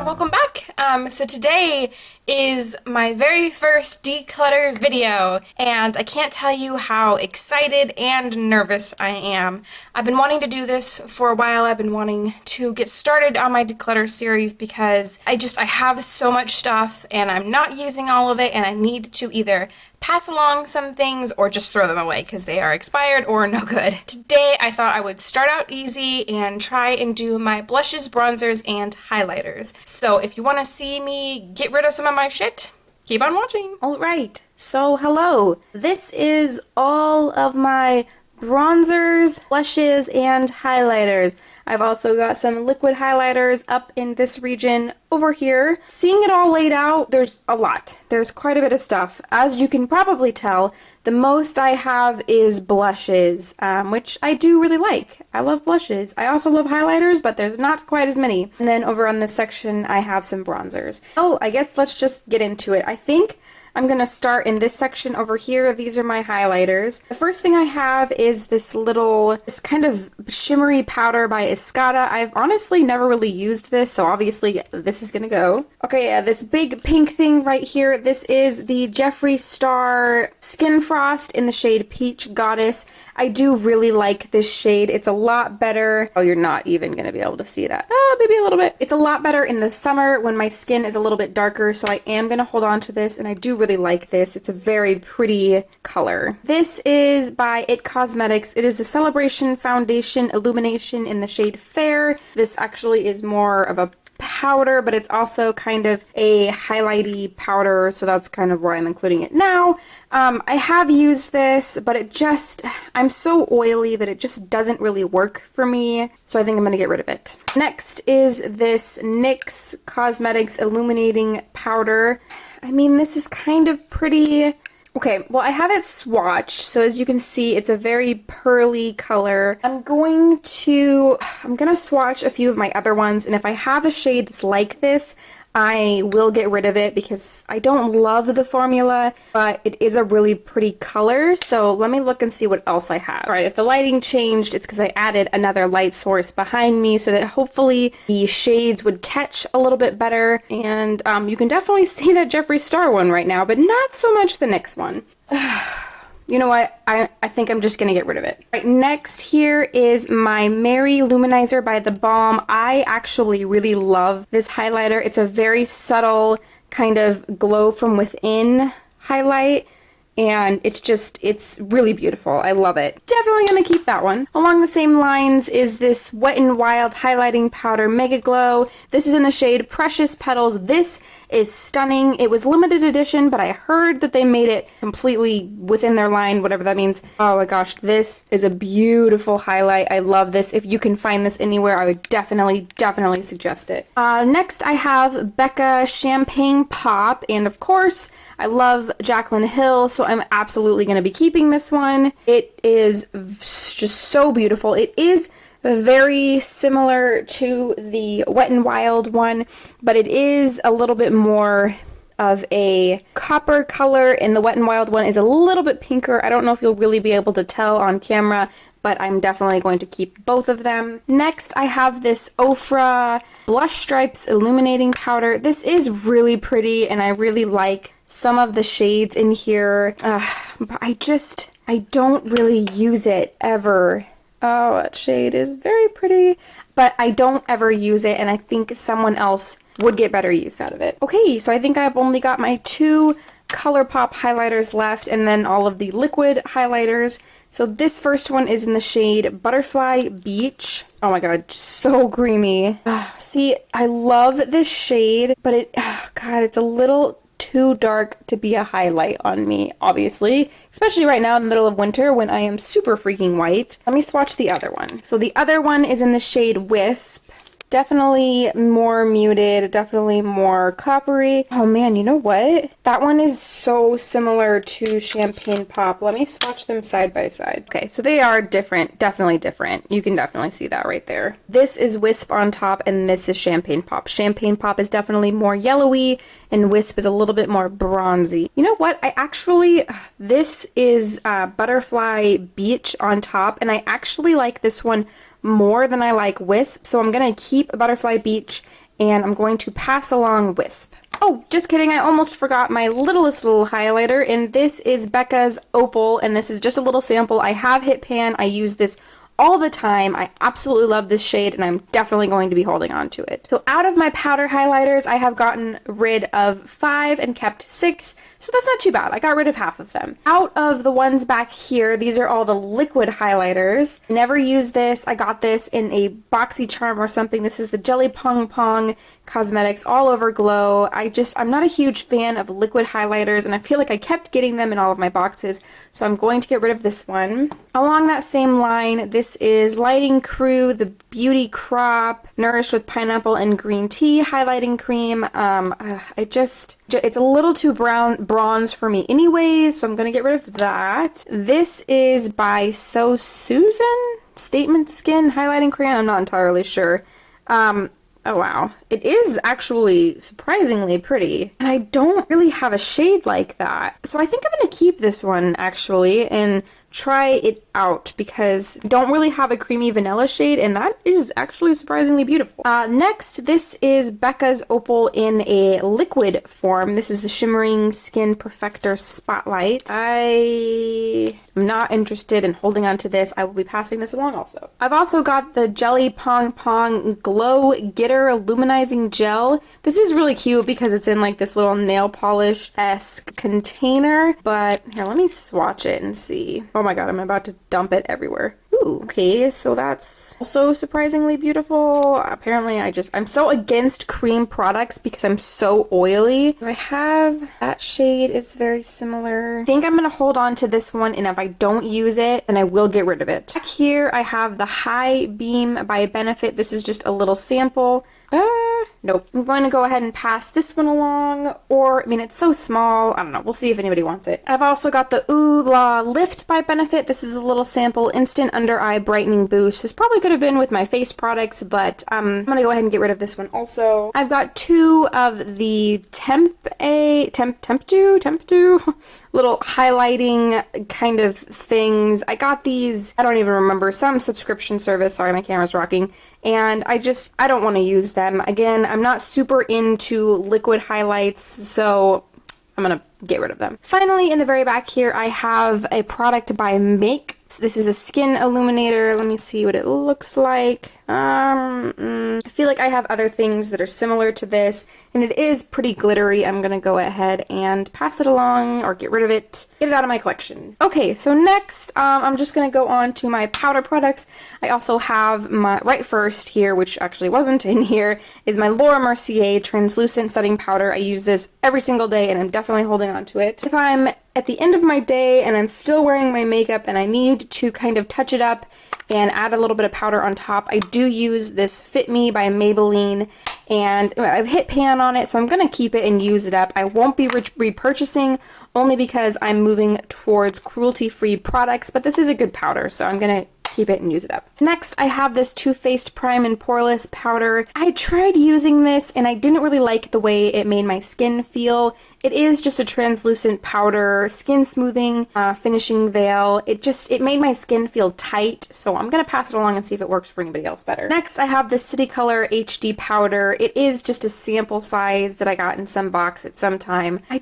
and welcome back. So today is my very first declutter video, and I can't tell you how excited and nervous I am. I've been wanting to do this for a while. I've been wanting to get started on my declutter series because I have so much stuff and I'm not using all of it, and I need to either pass along some things or just throw them away because they are expired or no good. Today I thought I would start out easy and try and do my blushes, bronzers, and highlighters. So if you want to see me get rid of some of my shit, keep on watching. Alright, so hello. This is all of my bronzers, blushes, and highlighters. I've also got some liquid highlighters up in this region over here. Seeing it all laid out, there's a lot. There's quite a bit of stuff. As you can probably tell, the most I have is blushes, which I do really like. I love blushes. I also love highlighters, but there's not quite as many. And then over on this section, I have some bronzers. Oh, I guess let's just get into it. I think I'm going to start in this section over here. These are my highlighters. The first thing I have is this kind of shimmery powder by Escada. I've honestly never really used this, so obviously this is going to go. Okay, yeah, this big pink thing right here, this is the Jeffree Star Skin Frost in the shade Peach Goddess. I do really like this shade. It's a lot better. Oh, you're not even going to be able to see that. Oh, maybe a little bit. It's a lot better in the summer when my skin is a little bit darker, so I am going to hold on to this, and I do really like this. It's a very pretty color. This is by IT Cosmetics. It is the Celebration Foundation Illumination in the shade Fair. This actually is more of a powder, but it's also kind of a highlighty powder, so that's kind of why I'm including it now. I have used this, but I'm so oily that it just doesn't really work for me, so I think I'm going to get rid of it. Next is this NYX Cosmetics Illuminating Powder. I mean, this is kind of pretty. Okay, well, I have it swatched, so as you can see, it's a very pearly color. I'm gonna swatch a few of my other ones, and if I have a shade that's like this, I will get rid of it because I don't love the formula, but it is a really pretty color, so let me look and see what else I have. Alright, if the lighting changed, it's because I added another light source behind me so that hopefully the shades would catch a little bit better, and you can definitely see that Jeffree Star one right now, but not so much the next one. You know what? I think I'm just going to get rid of it. Right, next here is my Mary Luminizer by The Balm. I actually really love this highlighter. It's a very subtle kind of glow from within highlight, and it's really beautiful. I love it. Definitely going to keep that one. Along the same lines is this Wet n Wild Highlighting Powder Mega Glow. This is in the shade Precious Petals. This is stunning. It was limited edition, but I heard that they made it completely within their line, whatever that means. Oh my gosh, this is a beautiful highlight. I love this. If you can find this anywhere, I would definitely suggest it. Next, I have Becca Champagne Pop, and of course, I love Jaclyn Hill, so I'm absolutely going to be keeping this one. It is just so beautiful. It is very similar to the Wet n Wild one, but it is a little bit more of a copper color, and the Wet n Wild one is a little bit pinker. I don't know if you'll really be able to tell on camera, but I'm definitely going to keep both of them. Next, I have this Ofra Blush Stripes Illuminating Powder. This is really pretty, and I really like some of the shades in here, but I don't really use it ever. Oh, that shade is very pretty, but I don't ever use it, and I think someone else would get better use out of it. Okay, so I think I've only got my two ColourPop highlighters left, and then all of the liquid highlighters. So this first one is in the shade Butterfly Beach. Oh my god, so creamy. See, I love this shade, but it's a little too dark to be a highlight on me, obviously, especially right now in the middle of winter when I am super freaking white. Let me swatch the other one. So the other one is in the shade Wisp. Definitely more muted, definitely more coppery. Oh man, you know what? That one is so similar to Champagne Pop. Let me swatch them side by side. Okay, so they are different, definitely different. You can definitely see that right there. This is Wisp on top, and this is Champagne Pop. Champagne Pop is definitely more yellowy, and Wisp is a little bit more bronzy. You know what? This is Butterfly Beach on top, and I actually like this one more than I like Wisp, so I'm gonna keep Butterfly Beach and I'm going to pass along Wisp. Oh, just kidding, I almost forgot my littlest little highlighter, and this is Becca's Opal, and this is just a little sample. I have hit pan. I use this all the time. I absolutely love this shade, and I'm definitely going to be holding on to it. So out of my powder highlighters, I have gotten rid of 5 and kept 6, so that's not too bad. I got rid of half of them. Out of the ones back here, these are all the liquid highlighters. Never use this. I got this in a boxy charm or something. This is the Jelly Pong Pong Cosmetics All Over Glow. I'm not a huge fan of liquid highlighters, and I feel like I kept getting them in all of my boxes, so I'm going to get rid of this one. Along that same line, this is Lighting Crew, the Beauty Crop, Nourished with Pineapple and Green Tea Highlighting Cream. It's a little too bronze for me anyways, so I'm going to get rid of that. This is by So Susan? Statement Skin Highlighting Crayon? I'm not entirely sure. Oh wow, it is actually surprisingly pretty, and I don't really have a shade like that. So I think I'm going to keep this one actually and try it out because I don't really have a creamy vanilla shade, and that is actually surprisingly beautiful. Next, this is Becca's Opal in a liquid form. This is the Shimmering Skin Perfector Spotlight. I am not interested in holding on to this. I will be passing this along also. I've also got the Jelly Pong Pong Glow Getter Luminizing Gel. This is really cute because it's in like this little nail polish-esque container, but here, let me swatch it and see. Oh my god, I'm about to dump it everywhere. Ooh, okay, so that's also surprisingly beautiful. Apparently I'm so against cream products because I'm so oily. I have that shade. It's very similar. I think I'm gonna hold on to this one, and if I don't use it, then I will get rid of it. Back here, I have the High Beam by Benefit. This is just a little sample. Nope. I'm going to go ahead and pass this one along, or, I mean, it's so small. I don't know. We'll see if anybody wants it. I've also got the Ooh La Lift by Benefit. This is a little sample Instant Under Eye Brightening Boost. This probably could have been with my face products, but I'm going to go ahead and get rid of this one also. I've got 2 of the Temptu little highlighting kind of things. I got these, I don't even remember, some subscription service. Sorry, my camera's rocking. And I don't want to use them. Again, I'm not super into liquid highlights, so I'm gonna get rid of them. Finally, in the very back here, I have a product by Make. This is a skin illuminator. Let me see what it looks like. I feel like I have other things that are similar to this, and it is pretty glittery. I'm gonna go ahead and pass it along or get rid of it, get it out of my collection. Okay, so next, I'm just gonna go on to my powder products. I also have my, right first here, which actually wasn't in here, is my Laura Mercier Translucent Setting Powder. I use this every single day, and I'm definitely holding on to it. If I'm at the end of my day and I'm still wearing my makeup and I need to kind of touch it up and add a little bit of powder on top, I do use this Fit Me by Maybelline, and I've hit pan on it, so I'm going to keep it and use it up. I won't be repurchasing only because I'm moving towards cruelty-free products, but this is a good powder, so I'm going to keep it and use it up. Next, I have this Too Faced Prime and Poreless powder. I tried using this and I didn't really like the way it made my skin feel. It is just a translucent powder, skin smoothing, finishing veil. It made my skin feel tight, so I'm gonna pass it along and see if it works for anybody else better. Next, I have the City Color HD powder. It is just a sample size that I got in some box at some time. I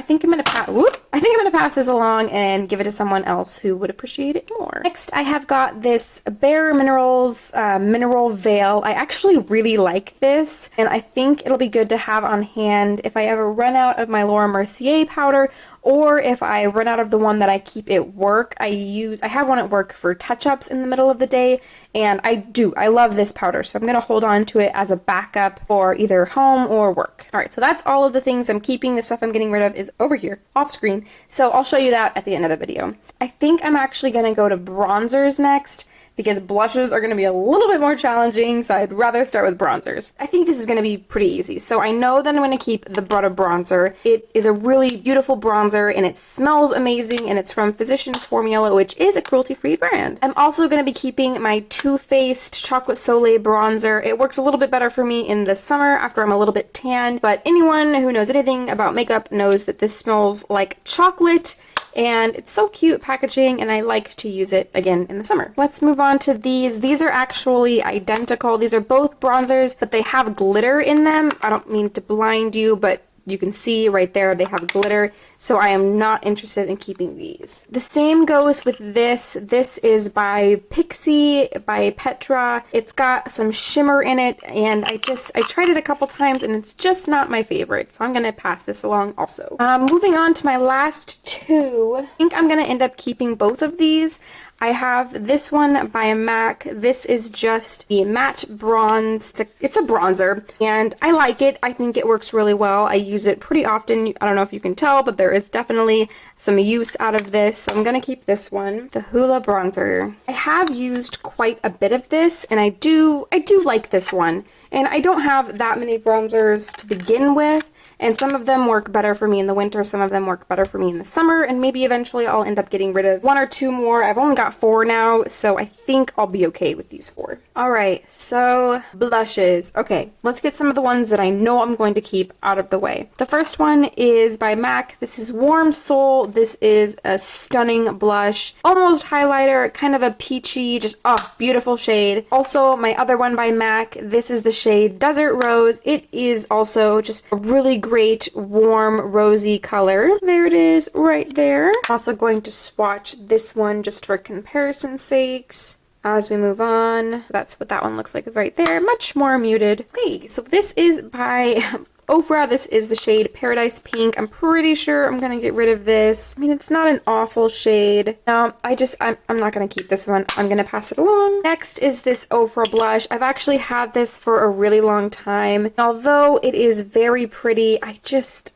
think I'm gonna pass this along and give it to someone else who would appreciate it more. Next, I have got this Bare Minerals Mineral Veil. I actually really like this, and I think it'll be good to have on hand if I ever run out of my Laura Mercier powder, or if I run out of the one that I keep at work. I have one at work for touch-ups in the middle of the day, and I love this powder, so I'm going to hold on to it as a backup for either home or work. Alright, so that's all of the things I'm keeping. The stuff I'm getting rid of is over here, off screen, so I'll show you that at the end of the video. I think I'm actually going to go to bronzers next, because blushes are going to be a little bit more challenging, so I'd rather start with bronzers. I think this is going to be pretty easy. So I know that I'm going to keep the Butter Bronzer. It is a really beautiful bronzer, and it smells amazing, and it's from Physicians Formula, which is a cruelty-free brand. I'm also going to be keeping my Too Faced Chocolate Soleil Bronzer. It works a little bit better for me in the summer after I'm a little bit tan, but anyone who knows anything about makeup knows that this smells like chocolate, And it's so cute packaging, and I like to use it again in the summer. Let's move on to these. These are actually identical. These are both bronzers, but they have glitter in them. I don't mean to blind you, but you can see right there they have glitter, so I am not interested in keeping these. The same goes with this. This is by Pixie, by Petra. It's got some shimmer in it, and I tried it a couple times, and it's just not my favorite, so I'm gonna pass this along also. Moving on to my last two, I think I'm gonna end up keeping both of these. I have this one by MAC. This is just the matte bronze. It's a bronzer, and I like it. I think it works really well. I use it pretty often. I don't know if you can tell, but there is definitely some use out of this, so I'm gonna keep this one. The Hoola bronzer. I have used quite a bit of this, and I do like this one. And I don't have that many bronzers to begin with. And some of them work better for me in the winter, some of them work better for me in the summer, and maybe eventually I'll end up getting rid of one or two more. I've only got 4 now, so I think I'll be okay with these 4. Alright, so blushes. Okay, let's get some of the ones that I know I'm going to keep out of the way. The first one is by MAC. This is Warm Soul. This is a stunning blush. Almost highlighter, kind of a peachy, just, oh, beautiful shade. Also, my other one by MAC, this is the shade Desert Rose. It is also just a really great warm rosy color. There it is right there. I'm also going to swatch this one just for comparison sakes as we move on. That's what that one looks like right there. Much more muted. Okay, so this is by Ofra. This is the shade Paradise Pink. I'm pretty sure I'm gonna get rid of this. I mean, it's not an awful shade. No, I'm not gonna keep this one. I'm gonna pass it along. Next is this Ofra blush. I've actually had this for a really long time. Although it is very pretty, I just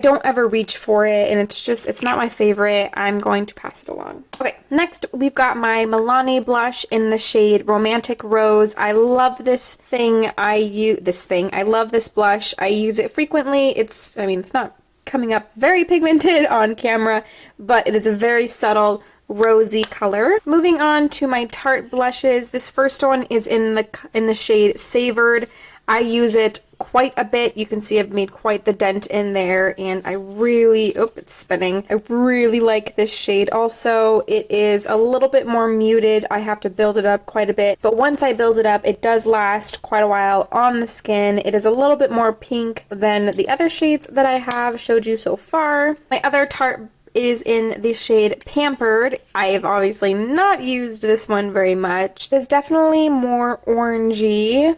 don't ever reach for it, and it's not my favorite. I'm going to pass it along. Okay, next we've got my Milani blush in the shade Romantic Rose. I love this thing. I love this blush. I use it frequently. It's not coming up very pigmented on camera, but it is a very subtle rosy color. Moving on to my Tarte blushes. This first one is in the shade Savored. I use it quite a bit. You can see I've made quite the dent in there, and I really, it's spinning. I really like this shade also. It is a little bit more muted. I have to build it up quite a bit, but once I build it up, it does last quite a while on the skin. It is a little bit more pink than the other shades that I have showed you so far. My other Tarte is in the shade Pampered. I have obviously not used this one very much. It's definitely more orangey.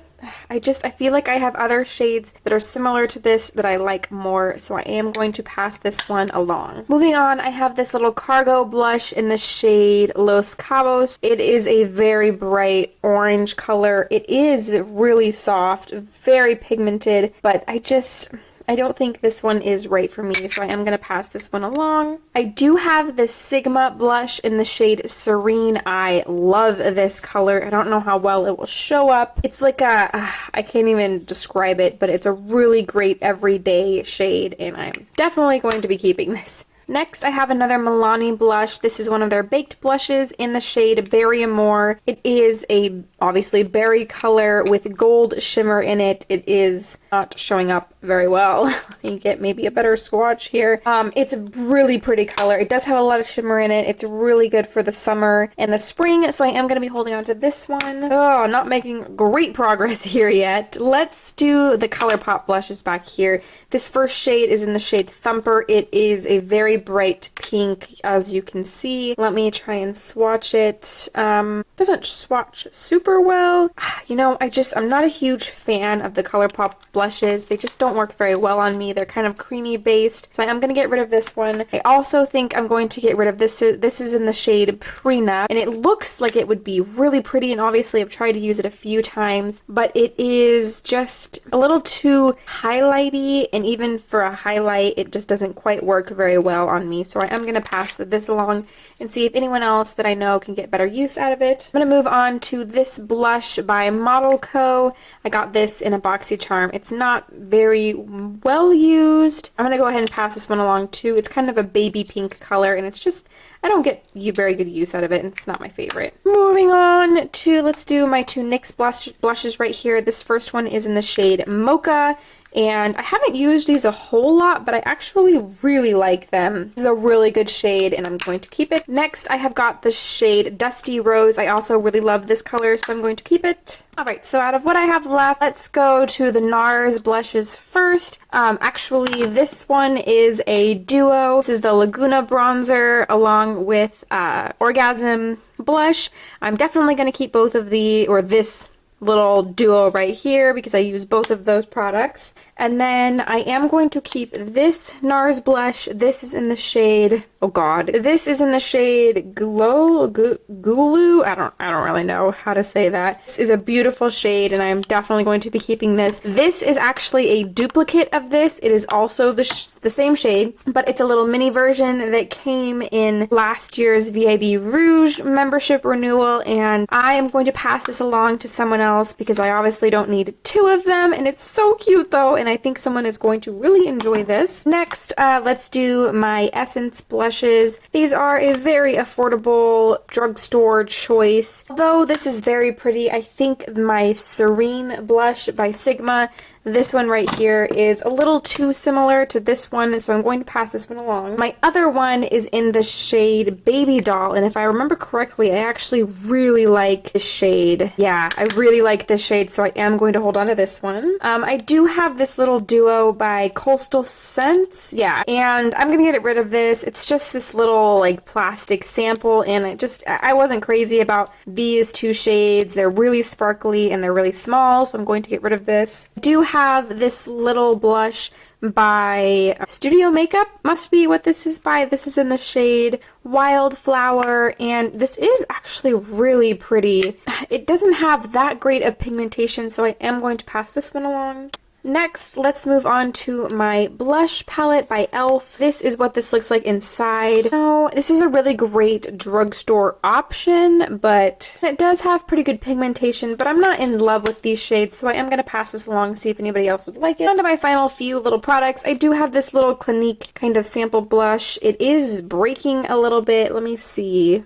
I feel like I have other shades that are similar to this that I like more, so I am going to pass this one along. Moving on, I have this little cargo blush in the shade Los Cabos. It is a very bright orange color. It is really soft, very pigmented, but I don't think this one is right for me, so I am going to pass this one along. I do have this Sigma blush in the shade Serene. I love this color. I don't know how well it will show up. It's like I can't even describe it, but it's a really great everyday shade, and I'm definitely going to be keeping this. Next, I have another Milani blush. This is one of their baked blushes in the shade Berry Amore. It is a, obviously, berry color with gold shimmer in it. It is not showing up very well. Let me get maybe a better swatch here. It's a really pretty color. It does have a lot of shimmer in it. It's really good for the summer and the spring, so I am going to be holding on to this one. Oh, not making great progress here yet. Let's do the ColourPop blushes back here. This first shade is in the shade Thumper. It is a very bright pink, as you can see. Let me try and swatch it. Doesn't swatch super well. You know, I'm not a huge fan of the ColourPop blushes. They just don't work very well on me. They're kind of creamy based, so I am going to get rid of this one. I also think I'm going to get rid of this. This is in the shade Prenup, and it looks like it would be really pretty, and obviously I've tried to use it a few times, but it is just a little too highlighty, and even for a highlight, it just doesn't quite work very well on me, so I am going to pass this along and see if anyone else that I know can get better use out of it. I'm going to move on to this blush by Model Co. I got this in a BoxyCharm. It's not very well used. I'm going to go ahead and pass this one along too. It's kind of a baby pink color, and it's just, I don't get very good use out of it, and it's not my favorite. Moving on to, let's do my two NYX blushes right here. This first one is in the shade Mocha. And I haven't used these a whole lot, but I actually really like them. This is a really good shade, and I'm going to keep it. Next, I have got the shade Dusty Rose. I also really love this color, so I'm going to keep it. Alright, so out of what I have left, let's go to the NARS blushes first. Actually, this one is a duo. This is the Laguna bronzer along with Orgasm blush. I'm definitely going to keep both of this little duo right here because I use both of those products. And then I am going to keep this NARS blush. This is in the shade, oh god, this is in the shade Gulu. I don't really know how to say that. This is a beautiful shade, and I'm definitely going to be keeping this. This is actually a duplicate of this. It is also the same shade, but it's a little mini version that came in last year's VIB Rouge membership renewal, and I am going to pass this along to someone else because I obviously don't need two of them, and it's so cute though, and I think someone is going to really enjoy this. Next, let's do my Essence blushes. These are a very affordable drugstore choice. Although this is very pretty, I think my Serene blush by Sigma, this one right here, is a little too similar to this one, so I'm going to pass this one along. My other one is in the shade Baby Doll, and if I remember correctly, I actually really like this shade. Yeah, I really like this shade, so I am going to hold on to this one. I do have this little duo by Coastal Scents, yeah, and I'm gonna get rid of this. It's just this little like plastic sample, and I wasn't crazy about these two shades. They're really sparkly and they're really small, so I'm going to get rid of this. I do have this little blush by Studio Makeup, must be what this is by. This is in the shade Wildflower, and this is actually really pretty. It doesn't have that great of pigmentation, so I am going to pass this one along. Next, let's move on to my blush palette by e.l.f. This is what this looks like inside. So, this is a really great drugstore option, but it does have pretty good pigmentation, but I'm not in love with these shades, so I am going to pass this along and see if anybody else would like it. On to my final few little products. I do have this little Clinique kind of sample blush. It is breaking a little bit. Let me see.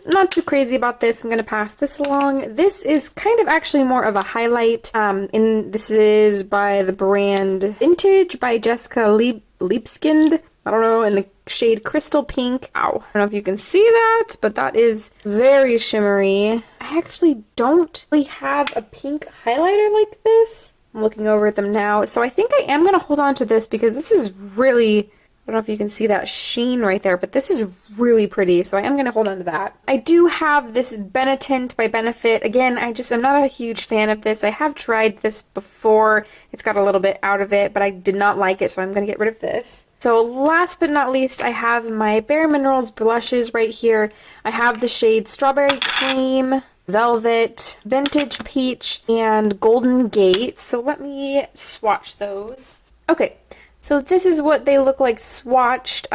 Not too crazy about this. I'm going to pass this along. This is kind of actually more of a highlight. This is by the brand Vintage by Jessica Liebskind. I don't know, in the shade Crystal Pink. Ow. I don't know if you can see that, but that is very shimmery. I actually don't really have a pink highlighter like this. I'm looking over at them now. So I think I am going to hold on to this because this is really... I don't know if you can see that sheen right there, but this is really pretty, so I am going to hold on to that. I do have this Benetint by Benefit. Again, I'm not a huge fan of this. I have tried this before. It's got a little bit out of it, but I did not like it, so I'm going to get rid of this. So last but not least, I have my Bare Minerals blushes right here. I have the shade Strawberry Cream, Velvet, Vintage Peach, and Golden Gate. So let me swatch those. Okay. So this is what they look like swatched.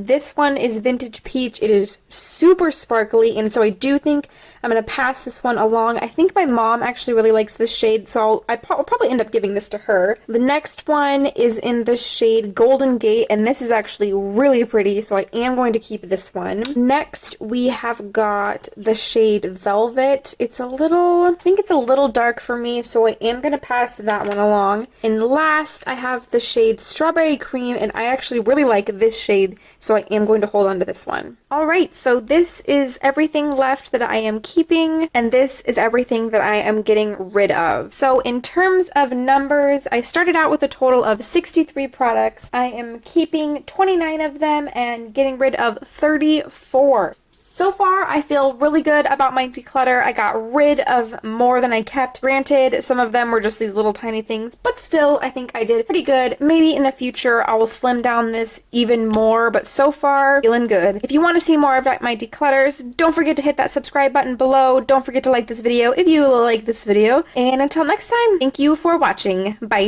This one is Vintage Peach. It is super sparkly, and so I do think I'm going to pass this one along. I think my mom actually really likes this shade, so I'll probably end up giving this to her. The next one is in the shade Golden Gate, and this is actually really pretty, so I am going to keep this one. Next, we have got the shade Velvet. I think it's a little dark for me, so I am going to pass that one along. And last, I have the shade Strawberry Cream, and I actually really like this shade, so I am going to hold on to this one. Alright, so this is everything left that I am keeping, and this is everything that I am getting rid of. So in terms of numbers, I started out with a total of 63 products. I am keeping 29 of them and getting rid of 34. So far, I feel really good about my declutter. I got rid of more than I kept. Granted, some of them were just these little tiny things, but still, I think I did pretty good. Maybe in the future, I will slim down this even more, but so far, feeling good. If you want to see more about my declutters, don't forget to hit that subscribe button below. Don't forget to like this video if you like this video. And until next time, thank you for watching. Bye.